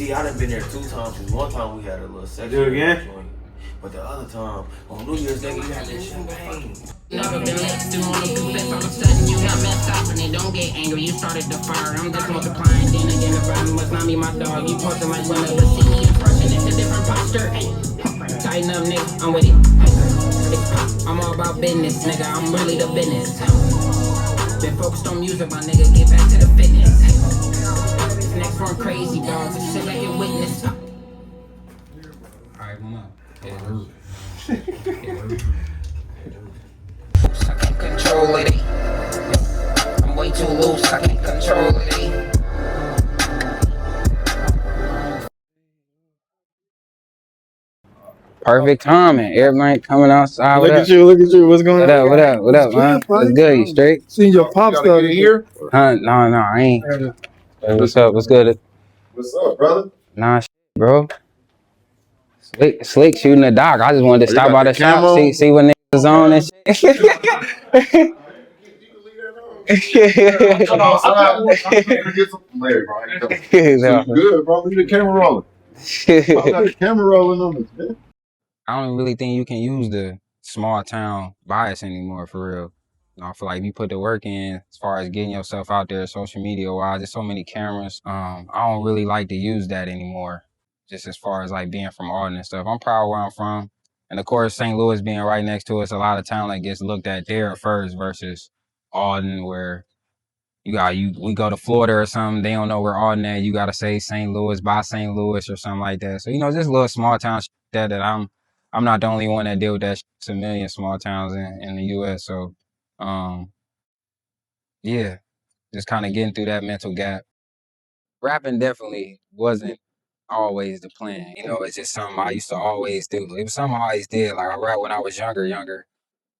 See, I done been there 2 times. Cause one time we had a little sex. Do it again? But the other time, on New Year's Day, we had that champagne. Never been let through on the good all of a sudden you not messed up and it don't get angry, you started the fire, I'm just multiplying, then again the problem must not be my dog, you posting like one of the see me in person, it's a different posture, hey, tighten up nigga, I'm with it, it's pop, I'm all about business, nigga, I'm really the business, been focused on music, my nigga, get back to the fitness, this next one crazy dog, just sit back and witness. Alright, one up. I can't control it. I'm way too loose, I can't control it. Perfect timing. Everybody coming outside. Look at you, What's going on? What up, man? What's good? You straight? Seen your pop star here? Huh? No, I ain't. Hey, what's up? What's good? What's up, brother? Nah, bro. Slick shooting the dock. I just wanted to stop by the shop, see what niggas was on and shit. Good, bro. Leave the camera rolling. I got the camera rolling on this, man. I don't really think you can use the small town bias anymore, for real. I feel like if you put the work in as far as getting yourself out there social media wise, there's so many cameras. I don't really like to use that anymore. Just as far as like being from Alden and stuff. I'm proud of where I'm from. And of course, St. Louis being right next to us, a lot of talent gets looked at there first versus Alden, where we go to Florida or something, they don't know where Alden at. You gotta say St. Louis by St. Louis or something like that. So, just little small town shit that I'm not the only one that deal with that shit. It's a million small towns in the US. So yeah, just kind of getting through that mental gap. Rapping definitely wasn't always the plan. It's just something I used to always do. It was something I always did. Like I rap when I was younger,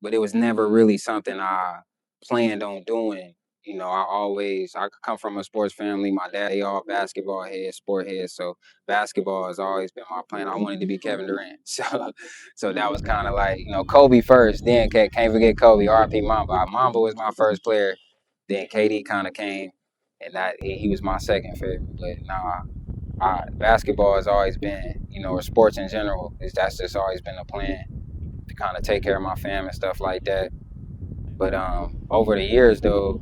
but it was never really something I planned on doing. I come from a sports family. My dad, they all basketball heads, sport heads. So basketball has always been my plan. I wanted to be Kevin Durant. So that was kind of like, Kobe first, then can't forget Kobe, RP Mamba. Mamba was my first player. Then KD kind of came, and he was my second favorite. But basketball has always been, or sports in general, that's just always been the plan to kind of take care of my fam and stuff like that. But over the years, though,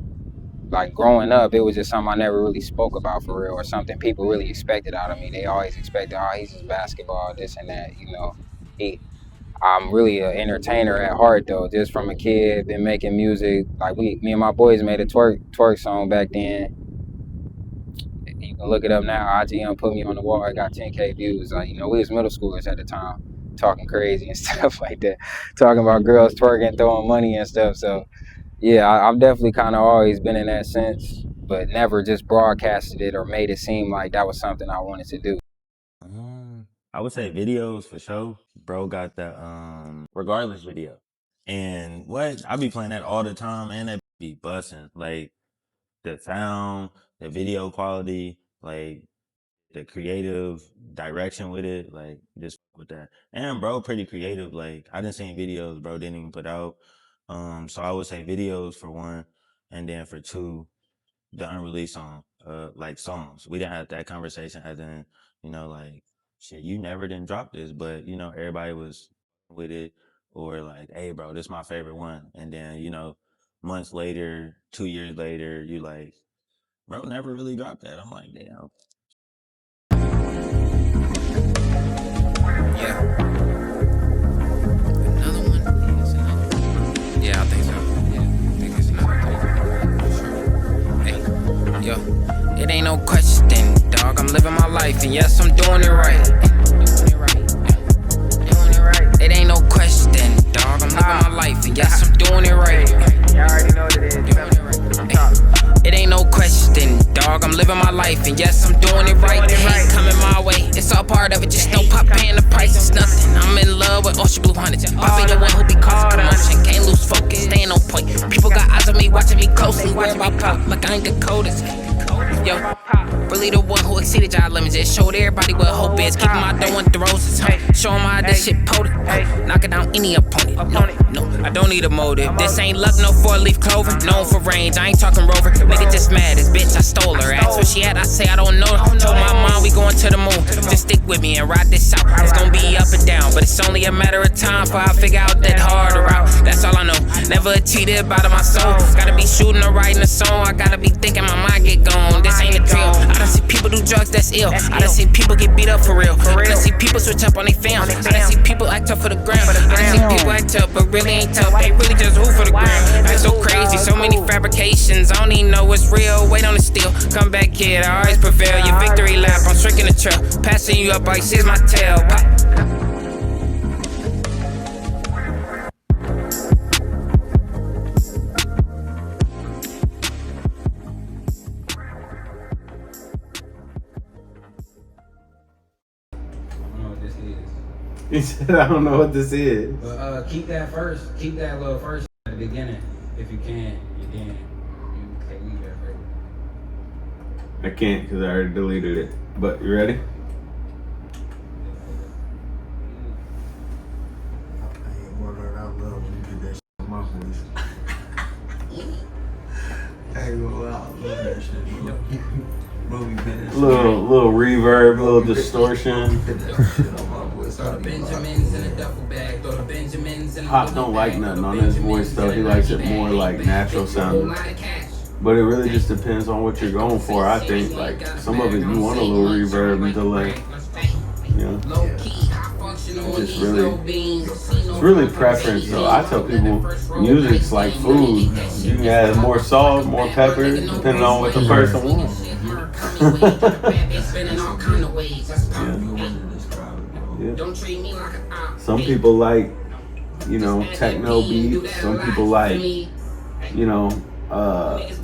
like growing up, it was just something I never really spoke about for real, or something people really expected out of me. They always expected, he's just basketball, this and that, I'm really an entertainer at heart, though, just from a kid, been making music. Like me and my boys made a twerk song back then. You can look it up now. IGM put me on the wall. I got 10K views. Like, we was middle schoolers at the time, talking crazy and stuff like that, talking about girls twerking, throwing money and stuff. So yeah, I've definitely kind of always been in that sense, but never just broadcasted it or made it seem like that was something I wanted to do. I would say videos for sure. Bro got the Regardless video. And I be playing that all the time, and that be busting. Like the sound, the video quality, like the creative direction with it, like just with that. And bro pretty creative. Like I done seen videos bro didn't even put out. So I would say videos for one, and then for two, the unreleased song, like songs. We didn't have that conversation as in, like, shit, you never didn't drop this, but everybody was with it, or like, hey bro, this is my favorite one. And then, months later, 2 years later, you like, bro never really dropped that. I'm like, damn. Yeah. Another one? Yeah, I think so. Yeah, I think it's another one. Sure. Hey, yo, it ain't no question, dog. I'm living my life, and yes, I'm doing it right. It ain't no question, dog. I'm living my life, and yes, I'm doing it right. You already know what it is. It ain't no question, dog. I'm living my life, and yes, I'm doing it right. It ain't coming my way. It's all part of it. Just don't pop paying the price. It's nothing. I'm in love with Ocean Blue Hundreds. Poppy the one who be causing commotion. Can't lose focus. Staying on point. People got eyes on me, watching me closely. Worry about pop like I ain't the coldest. Yo, really the one who exceeded y'all limits. Just showed everybody what hope is. Keep my dough and throws is show them how this shit potent. Knocking down any opponent. No, I don't need a motive. This ain't luck, no 4-leaf clover. Known for range, I ain't talking rover. Nigga just mad, this bitch, I stole her. Ask where she at, I say I don't know her. Told my mom we going to the moon. Just stick with me and ride this out. It's gonna be up and down, but it's only a matter of time before I figure out that harder route. That's all I know. Never cheated out of my soul. Gotta be shooting or writing a song. I gotta be thinking my mind get gone. This ain't a drill. I done see people do drugs that's ill. I done see people get beat up for real. I done see people switch up on their fam. I done see people act up for the gram. I done see people act up but really ain't tough. They really just who for the gram. Act so crazy, so many fabrications. I don't even know what's real. Wait on the steel. Come back, kid. I always prevail. Your victory lap, I'm striking the trail. Passing you up like she's my tail. He said, I don't know what this is. But keep that first. Keep that little first at the beginning. If you can, you can. You can leave that first. I can't because I already deleted it. But you ready? Little reverb, little distortion. Pop don't like nothing on his voice though. He likes it more like natural sounding. But it really just depends on what you're going for. I think like some of it you want a little reverb and delay. You know? It's really preference though. I tell people music's like food. You can add more salt, more pepper, depending on what the person wants. Yeah. Some people like, techno beats. Some people like,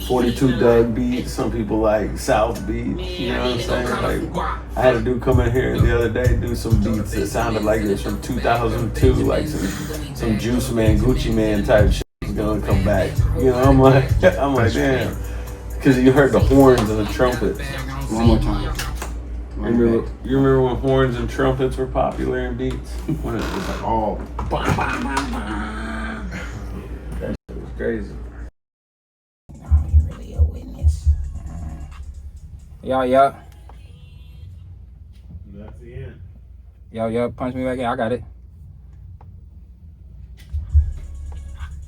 42 Doug beats. Some people like South beats. You know what I'm saying? Like, I had a dude come in here the other day do some beats that sounded like it was from 2002, like some Juice Man, Gucci Man type shit was gonna come back. I'm like, damn, because you heard the horns and the trumpets. One more time. You remember when horns and trumpets were popular in beats? When it was like all that shit was crazy. Yo. That's the end. Yo, punch me back in. I got it.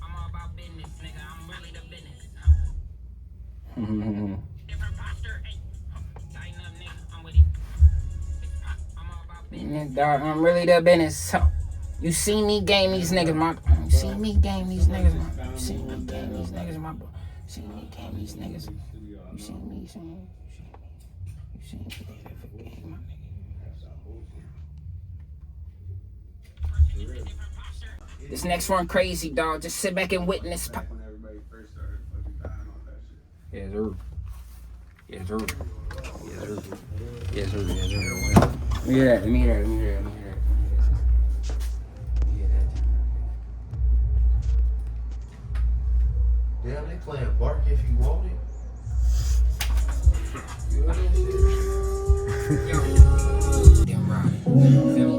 I'm all about business, nigga. I'm really the business. Different posture. Hey, tighten up, nigga. I'm with it. I'm all about business. Dog, I'm really the business. You see me game these niggas, my. You see me game these niggas, my. You see me game these niggas, my. See me game these niggas. You see me, see me. This next one crazy, dog. Just sit back and witness. Yes, sir. Yes, sir. Yes, sir. Let me hear that. Damn, they playing Bark If You Want It. You heard that shit? Damn right. Feel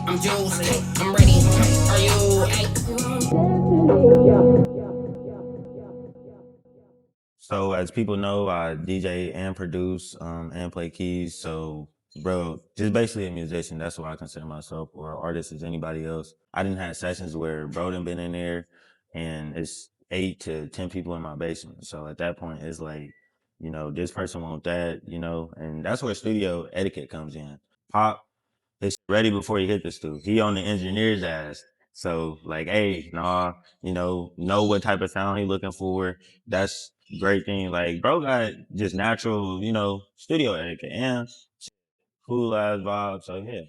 I'm juiced, I'm ready. Are you? So as people know, I DJ and produce and play keys. So, bro, just basically a musician. That's what I consider myself, or artist as anybody else. I didn't have sessions where bro done been in there, and it's 8 to 10 people in my basement. So at that point, it's like, this person want that, and that's where studio etiquette comes in. Pop his ready before he hit the stool. He on the engineer's ass. So like, hey, nah, know what type of sound he looking for. That's great thing. Like, bro got just natural, studio etiquette and cool ass vibe. So yeah.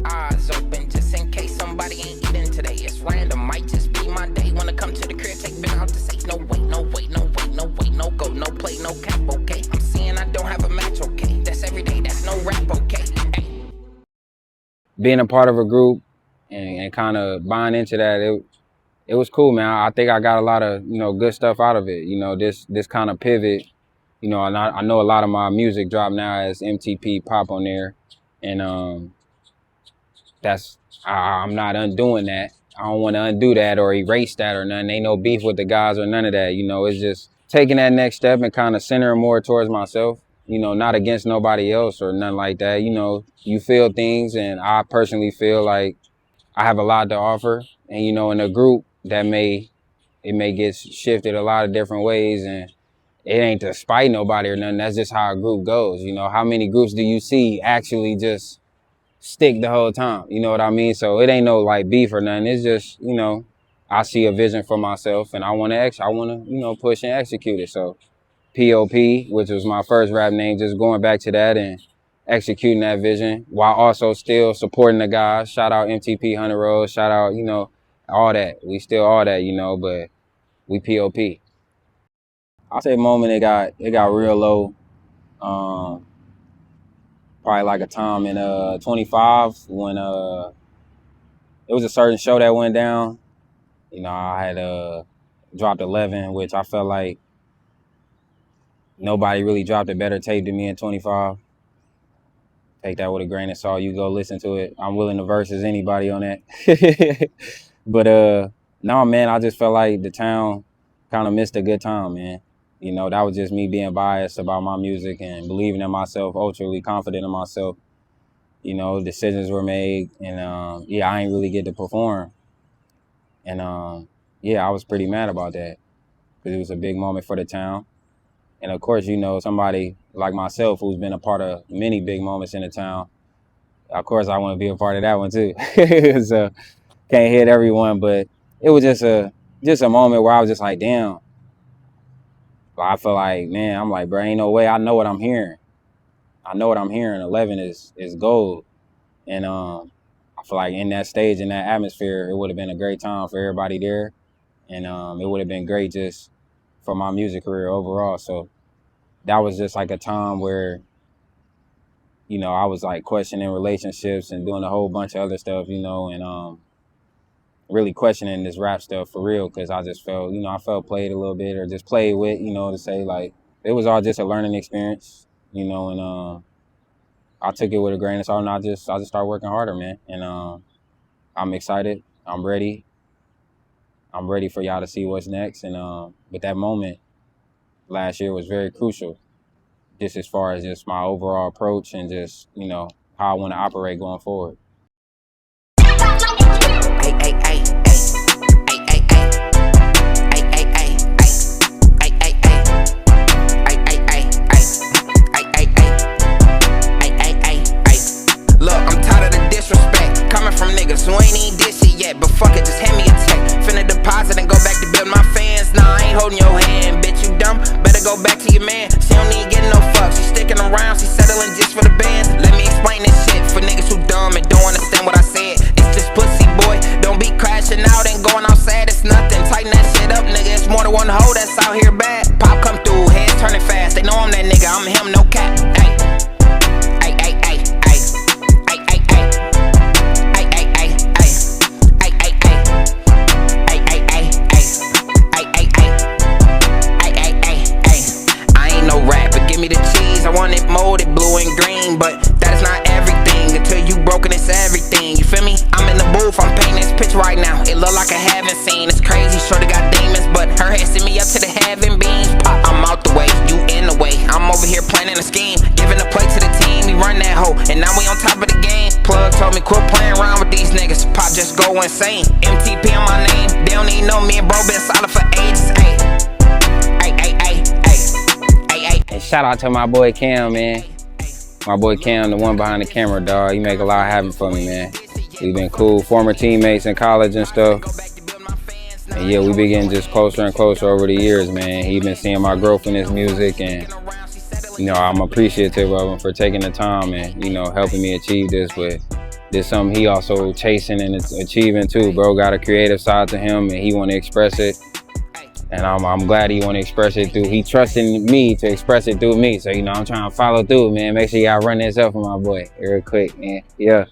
Eyes open just in case somebody ain't eating today. It's random, might just be my day. Wanna come to the crib, take bit out the safe. No wait, no wait, no wait, no wait, no go, no play, no cap, okay? I'm seeing I don't have a match, okay? That's every day, that's no rap, okay? Hey. Being a part of a group and kind of buying into that, it was cool, man. I think I got a lot of, good stuff out of it. This kind of pivot, and I know a lot of my music drop now as MTP Pop on there. And I'm not undoing that. I don't want to undo that or erase that or nothing. Ain't no beef with the guys or none of that. It's just taking that next step and kind of centering more towards myself, not against nobody else or nothing like that. You feel things, and I personally feel like I have a lot to offer. And, in a group that may get shifted a lot of different ways, and it ain't to spite nobody or nothing. That's just how a group goes. How many groups do you see actually just stick the whole time? You know what I mean? So it ain't no like beef or nothing. It's just, I see a vision for myself and I want to push and execute it. So POP, which was my first rap name, just going back to that and executing that vision while also still supporting the guys. Shout out MTP 100 Road, shout out, all that. We still all that, but we POP. I'll say moment it got real low. Probably like a time in 25 when it was a certain show that went down. I had dropped 11, which I felt like nobody really dropped a better tape than me in 25. Take that with a grain of salt. You go listen to it. I'm willing to versus anybody on that. But no, man, I just felt like the town kind of missed a good time, man. That was just me being biased about my music and believing in myself, ultra confident in myself. Decisions were made, and I ain't really get to perform. And I was pretty mad about that because it was a big moment for the town. And of course, somebody like myself who's been a part of many big moments in the town, of course I want to be a part of that one too. So can't hit everyone, but it was just a moment where I was just like, damn. But I feel like, man, I'm like, bro, ain't no way. I know what I'm hearing. 11 is gold. And I feel like in that stage, in that atmosphere, it would have been a great time for everybody there. And it would have been great just for my music career overall. So that was just like a time where, I was like questioning relationships and doing a whole bunch of other stuff, and really questioning this rap stuff for real. Cause I just felt, I felt played a little bit or just played with, to say like, it was all just a learning experience, and I took it with a grain of salt and I just started working harder, man. And I'm excited. I'm ready. I'm ready for y'all to see what's next. And but that moment last year was very crucial, just as far as just my overall approach and just, how I want to operate going forward. From niggas who ain't even dish it yet, but fuck it, just hand me a check. Finna deposit and go back to build my fans. Nah, I ain't holding your hand, bitch, you dumb. Better go back to your man. She don't need getting no fucks. She sticking around, she settling just for the bands. Let me explain this shit for niggas who dumb and don't understand what I said. It's just pussy, boy. Don't be crashing out and going outside. It's nothing. Tighten that shit up, nigga. It's more than one hoe that's out here bad. Pop come through, heads turning fast. They know I'm that nigga. I'm him, no cap. Ay. I want it molded, like I haven't seen. It's crazy, shorty got demons, but her head sent me up to the heaven beams. Pop, I'm out the way, you in the way. I'm over here planning a scheme, giving the play to the team. We run that hoe, and now we on top of the game. Plug told me quit playing around with these niggas. Pop, just go insane. MTP on my name, they don't even know me and bro been solid for ages. And shout out to my boy Cam, man. My boy Cam, the one behind the camera, dog. He make a lot happen for me, man. We been cool, former teammates in college and stuff. And yeah, we been getting just closer and closer over the years, man. He been seeing my growth in his music, and you know, I'm appreciative of him for taking the time and, you know, helping me achieve this. But this something he also chasing and achieving too. Bro got a creative side to him, and he want to express it. And I'm glad he want to express it through. He trusting me to express it through me. So, you know, I'm trying to follow through, man. Make sure y'all run this up for my boy real quick, man. Yeah.